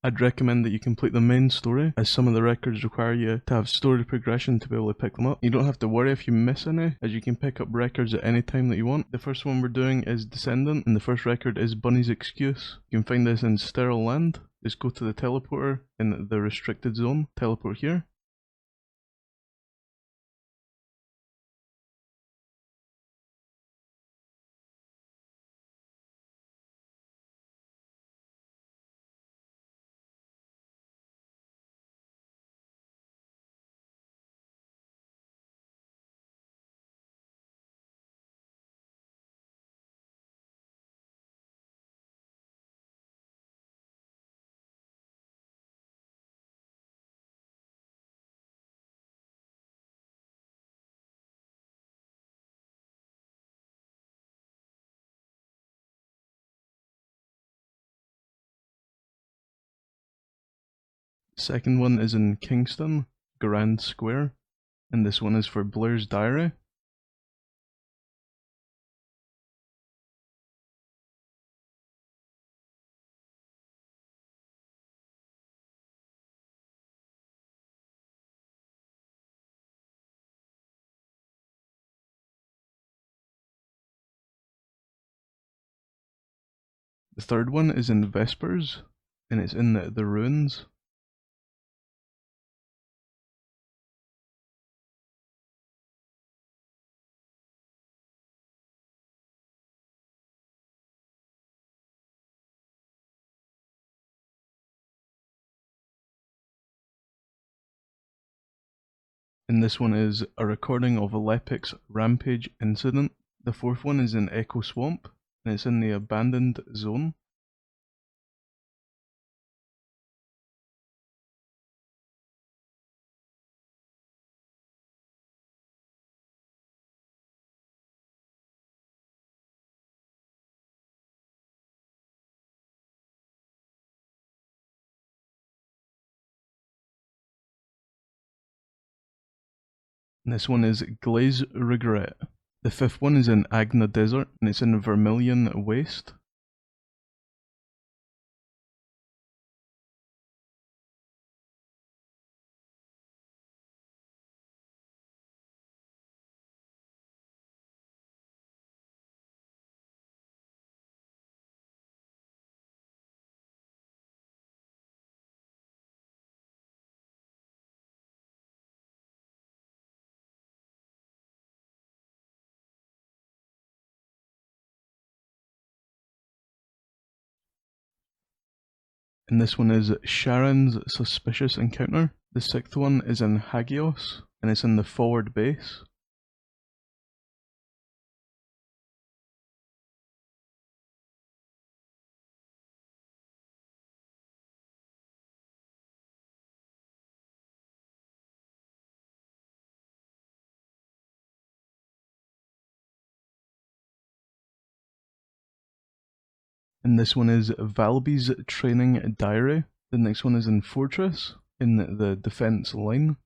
I'd recommend that you complete the main story, as some of the records require you to have story progression to be able to pick them up. You don't have to worry if you miss any, as you can pick up records at any time that you want. The first one we're doing is Descendant, and the first record is Bunny's Excuse. You can find this in Sterile Land. Just go to the teleporter in the restricted zone, teleport here. Second one is in Kingston, Grand Square, and this one is for Blair's Diary. The third one is in Vespers, and it's in the ruins. And this one is a recording of Alepic's Rampage incident. The fourth one is in Echo Swamp, and it's in the abandoned zone. And this one is Glaze Regret. The fifth one is in Agna Desert, and it's in Vermilion Waste. And this one is Sharon's Suspicious Encounter. The sixth one is in Hagios, and it's in the forward base. And this one is Valby's Training Diary. The next one is in Fortress, in the defense line.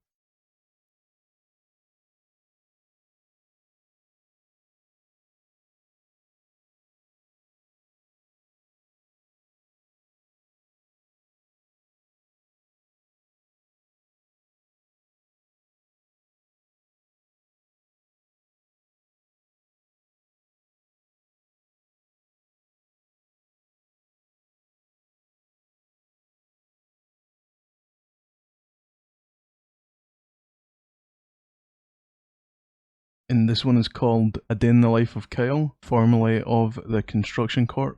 And this one is called A Day in the Life of Kyle, formerly of the Construction Corps.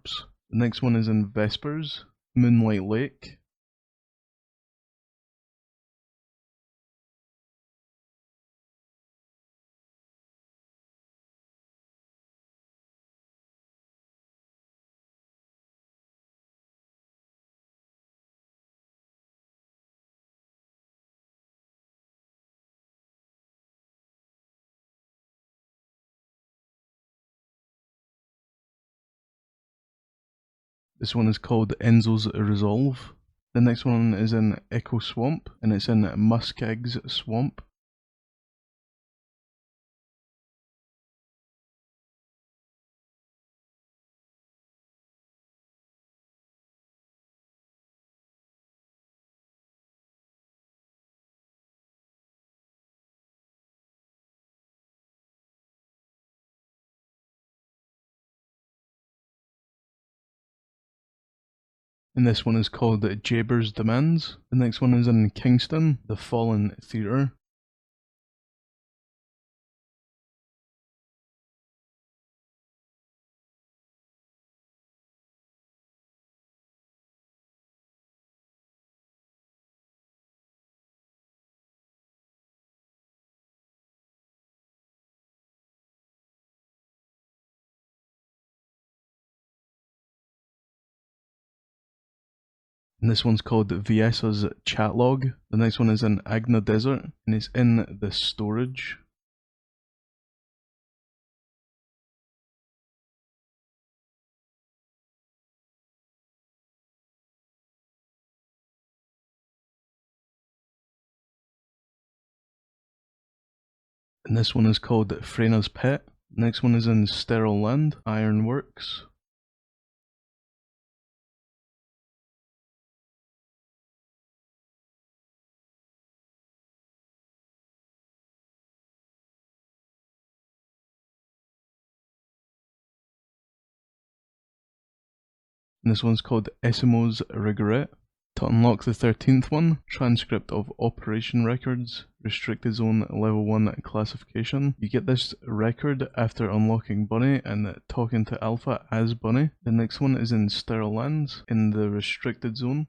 The next one is in Vespers, Moonlight Lake. This one is called Enzo's Resolve. The next one is in Echo Swamp, and it's in Muskeg's Swamp. And this one is called Jaber's Demands. The next one is in Kingston, The Fallen Theatre. And this one's called Viesa's Chat Log. The next one is in Agna Desert, and it's in the storage. And this one is called Frena's Pet. The next one is in Sterile Land, Iron Works. And this one's called Esimo's Regret. To unlock the 13th one, transcript of Operation Records, restricted zone level 1 classification. You get this record after unlocking Bunny and talking to Alpha as Bunny. The next one is in Sterile Lands, in the restricted zone.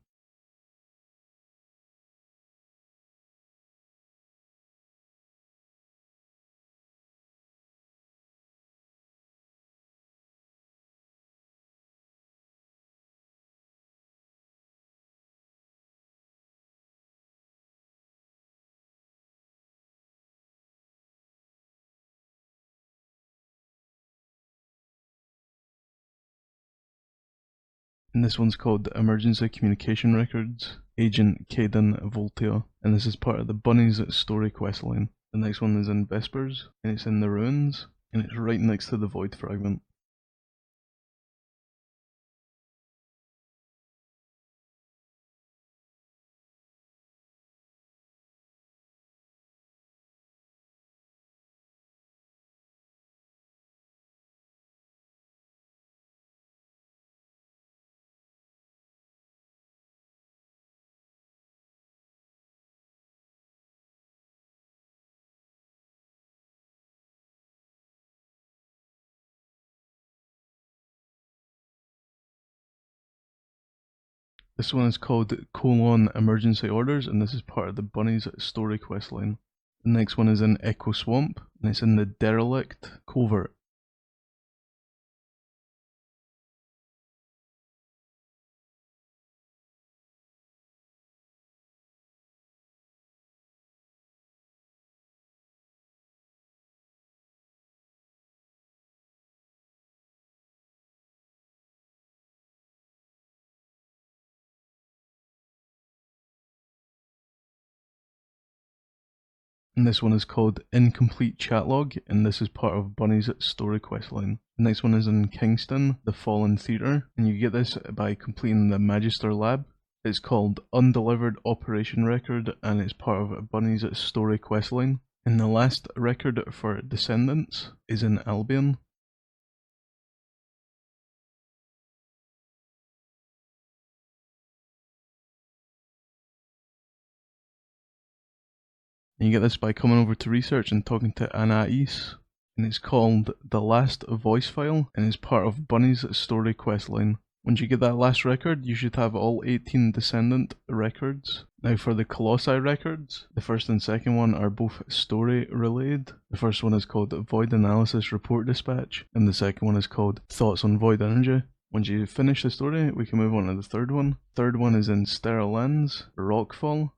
And this one's called Emergency Communication Records, Agent Caden Voltaire, and this is part of the Bunny's story questline. The next one is in Vespers, and it's in the ruins, and it's right next to the Void Fragment. This one is called Emergency Orders, and this is part of the Bunny's story questline. The next one is in Echo Swamp, and it's in the Derelict Covert. And this one is called Incomplete Chat Log, and this is part of Bunny's story questline. The next one is in Kingston, The Fallen Theatre, and you get this by completing the Magister Lab. It's called Undelivered Operation Record, and it's part of Bunny's story questline. And the last record for Descendants is in Albion. And you get this by coming over to research and talking to Anais. And it's called The Last Voice File, and it's part of Bunny's story questline. Once you get that last record, you should have all 18 Descendant records. Now for the Colossi Records, the first and second one are both story related. The first one is called Void Analysis Report Dispatch, and the second one is called Thoughts on Void Energy. Once you finish the story, we can move on to the third one. Third one is in Sterile Lands, Rockfall.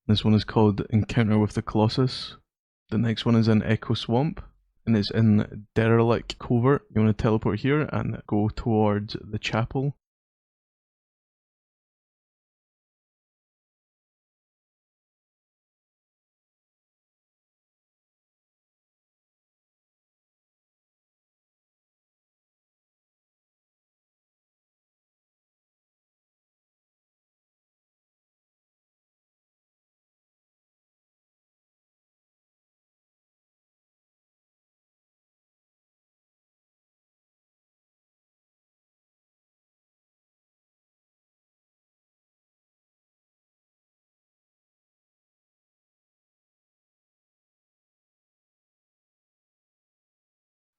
This one is called Encounter with the Colossus. The next one is in Echo Swamp, and it's in Derelict Covert. You want to teleport here and go towards the chapel.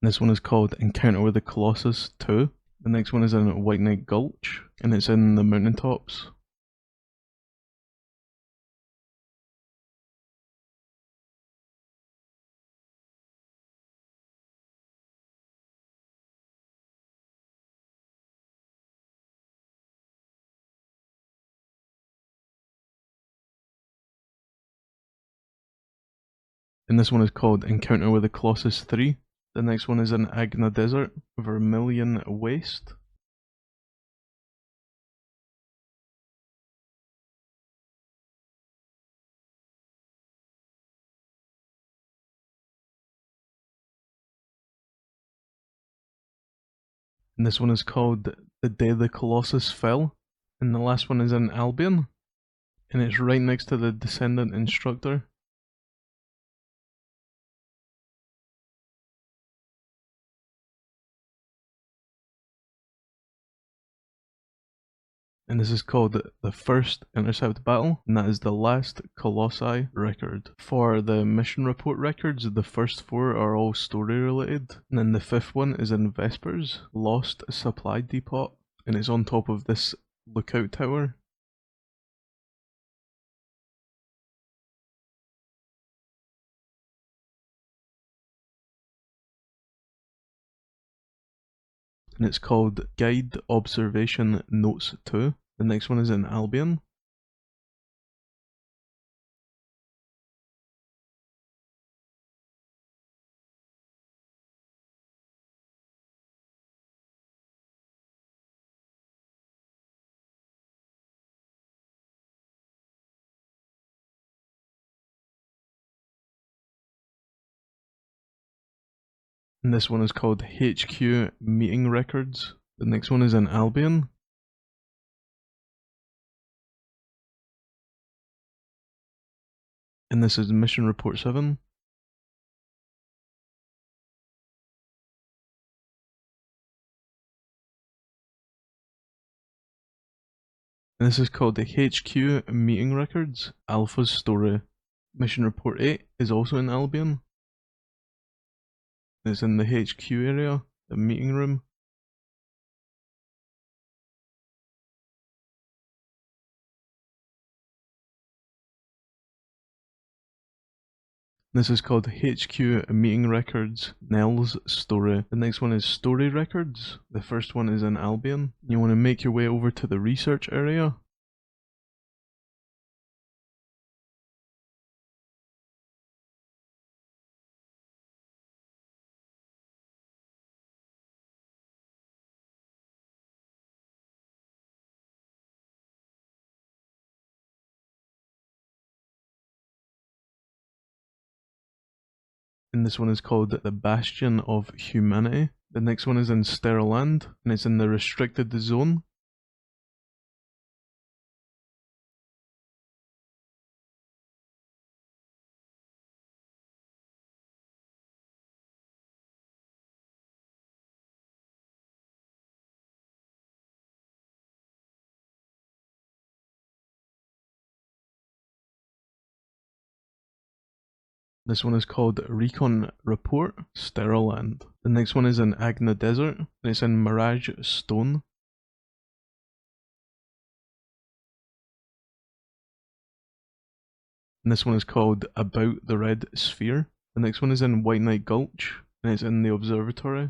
This one is called Encounter with the Colossus 2. The next one is in White Knight Gulch, and it's in the mountaintops. And this one is called Encounter with the Colossus 3. The next one is in Agna Desert, Vermilion Waste. And this one is called The Day the Colossus Fell. And the last one is in Albion, and it's right next to the Descendant Instructor. And this is called the first intercept battle, and that is the last Colossi record. For the mission report records, the first 4 are all story related, and then the 5th one is in Vespers, Lost Supply Depot, and it's on top of this lookout tower. And it's called Guide Observation Notes 2. The next one is in Albion. And this one is called HQ Meeting Records. The next one is in Albion. And this is Mission Report 7. And this is called the HQ Meeting Records, Alpha's Story. Mission Report 8 is also in Albion. It's in the HQ area, the meeting room. This is called HQ Meeting Records, Nell's Story. The next one is Story Records. The first one is in Albion. You want to make your way over to the research area. And this one is called The Bastion of Humanity. The next one is in Sterile Land, and it's in the restricted zone. This one is called Recon Report, Sterile Land. The next one is in Agna Desert, and it's in Mirage Stone. And this one is called About the Red Sphere. The next one is in White Knight Gulch, and it's in the observatory.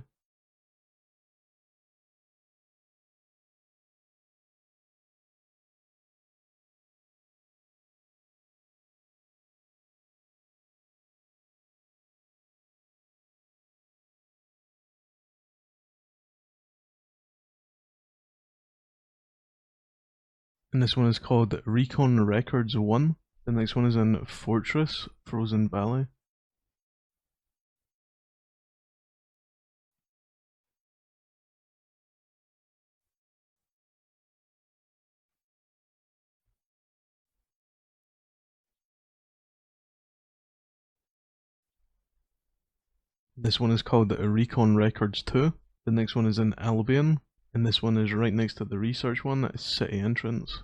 And this one is called Recon Records 1. The next one is in Fortress, Frozen Valley. This one is called Recon Records 2. The next one is in Albion. And this one is right next to the research one, that is City Entrance.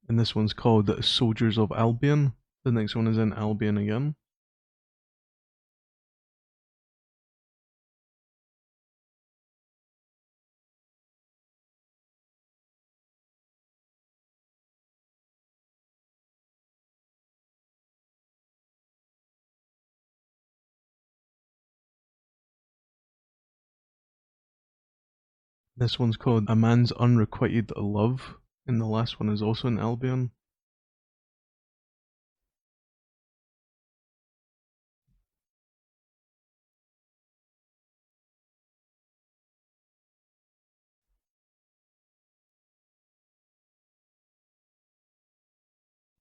And this one's called Soldiers of Albion. The next one is in Albion again. This one's called A Man's Unrequited Love. And the last one is also in Albion.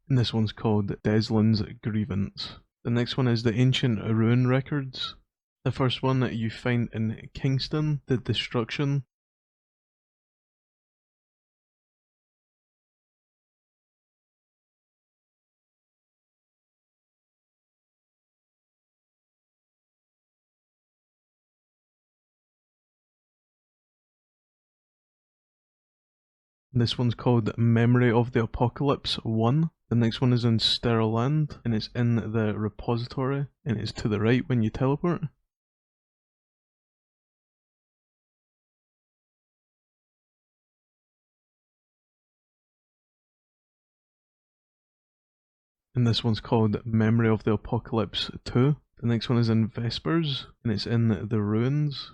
And this one's called Desland's Grievance. The next one is the Ancient Ruin Records. The first one that you find in Kingston, The Destruction. This one's called Memory of the Apocalypse 1. The next one is in Sterile Land, and it's in the repository, and it's to the right when you teleport. And this one's called Memory of the Apocalypse 2. The next one is in Vespers, and it's in the ruins.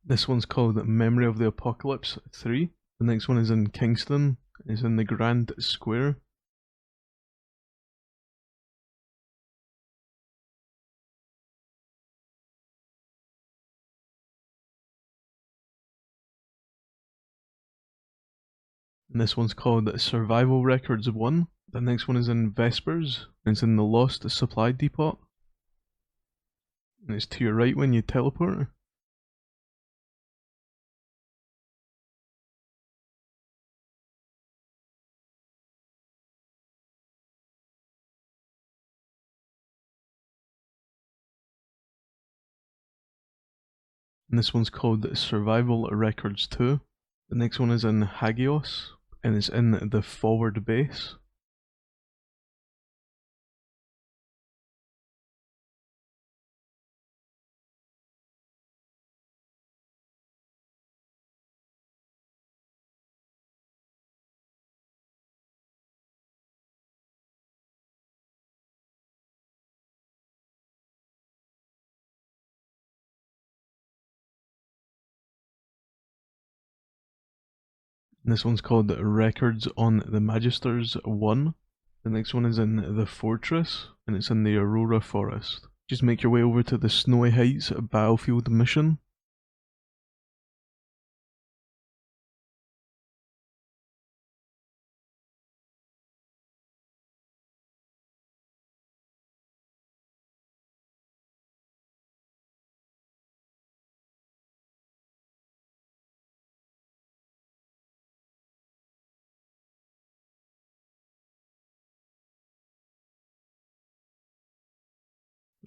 This one's called Memory of the Apocalypse 3. The next one is in Kingston, it's in the Grand Square. And this one's called Survival Records 1. The next one is in Vespers, and it's in the Lost Supply Depot. And it's to your right when you teleport. And this one's called Survival Records 2. The next one is in Hagios, and it's in the forward base. And this one's called Records on the Magisters 1. The next one is in the Fortress, and it's in the Aurora Forest. Just make your way over to the Snowy Heights Battlefield mission.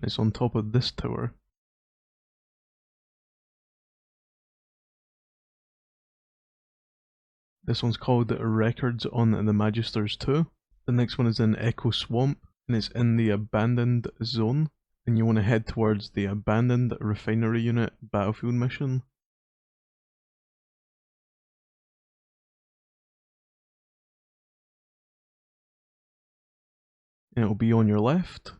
It's on top of this tower. This one's called Records on the Magisters 2. The next one is in Echo Swamp, and it's in the abandoned zone, and you want to head towards the abandoned refinery unit battlefield mission. And it'll be on your left.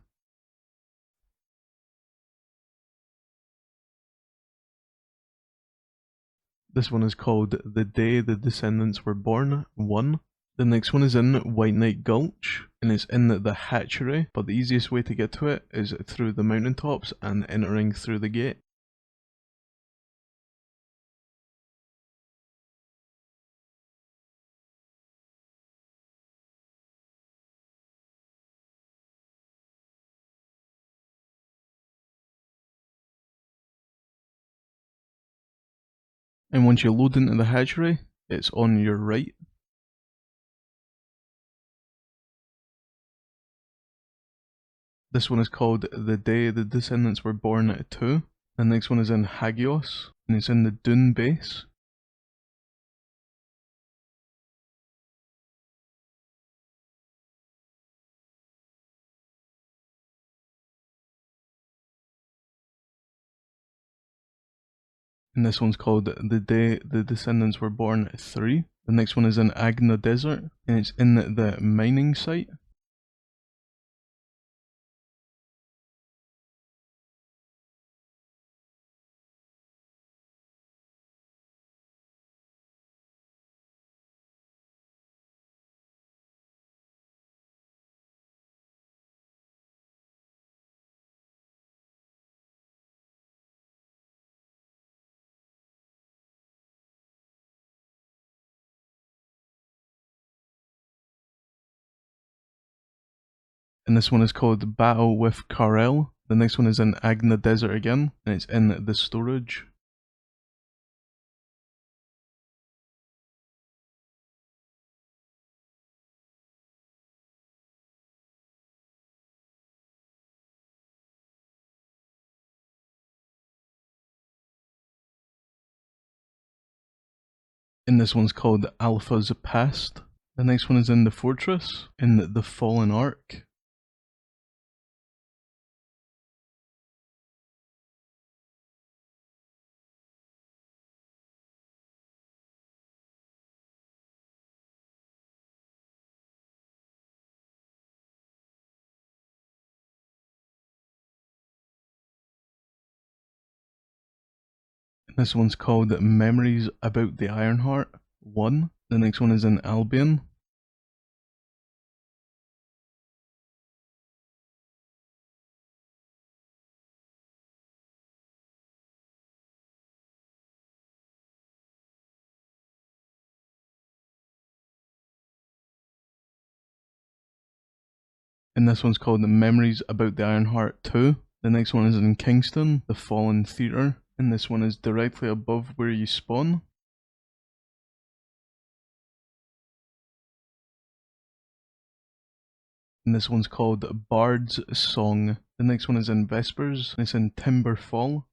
This one is called The Day the Descendants Were Born 1. The next one is in White Knight Gulch, and it's in the hatchery, but the easiest way to get to it is through the mountaintops and entering through the gate. And once you load into the hatchery, it's on your right. This one is called The Day the Descendants Were Born 2. The next one is in Hagios, and it's in the Dune base. And this one's called The Day the Descendants Were Born 3. The next one is in Agna Desert, and it's in the mining site. And this one is called Battle with Karel. The next one is in Agna Desert again, and it's in the storage. And this one's called Alpha's Past. The next one is in the fortress, in the Fallen Ark. This one's called Memories About the Ironheart 1. The next one is in Albion. And this one's called Memories About the Ironheart 2. The next one is in Kingston, the Fallen Theatre. And this one is directly above where you spawn. And this one's called Bard's Song. The next one is in Vespers, and it's in Timber Fall.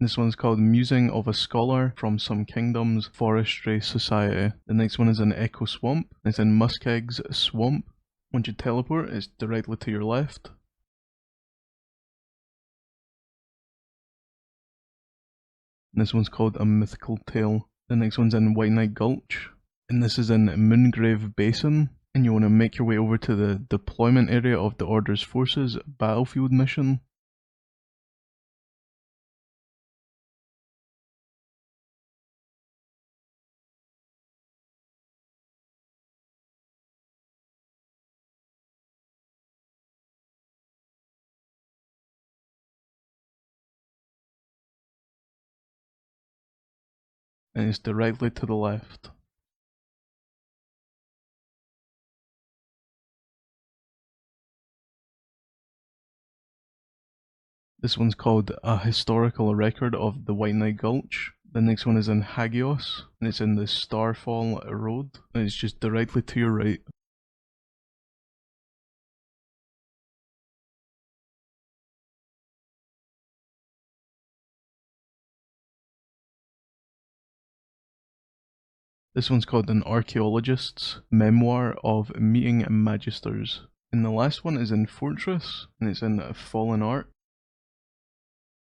This one's called Musing of a Scholar from Some Kingdom's Forestry Society. The next one is in Echo Swamp. It's in Muskeg's Swamp. Once you teleport, it's directly to your left. And this one's called A Mythical Tale. The next one's in White Knight Gulch. And this is in Moongrave Basin. And you want to make your way over to the deployment area of the Order's Forces battlefield mission. And it's directly to the left. This one's called A Historical Record of the White Knight Gulch. The next one is in Hagios, and it's in the Starfall Road, and it's just directly to your right. This one's called An Archaeologist's Memoir of Meeting Magisters. And the last one is in Fortress, and it's in Fallen Art.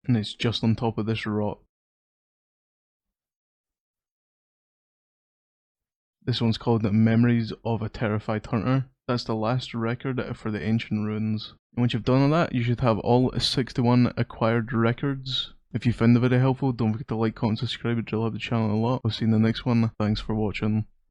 And it's just on top of this rock. This one's called Memories of a Terrified Hunter. That's the last record for the Ancient Ruins. And once you've done all that, you should have all 61 acquired records. If you found the video helpful, don't forget to like, comment, subscribe, it will help the channel a lot. I'll see you in the next one. Thanks for watching.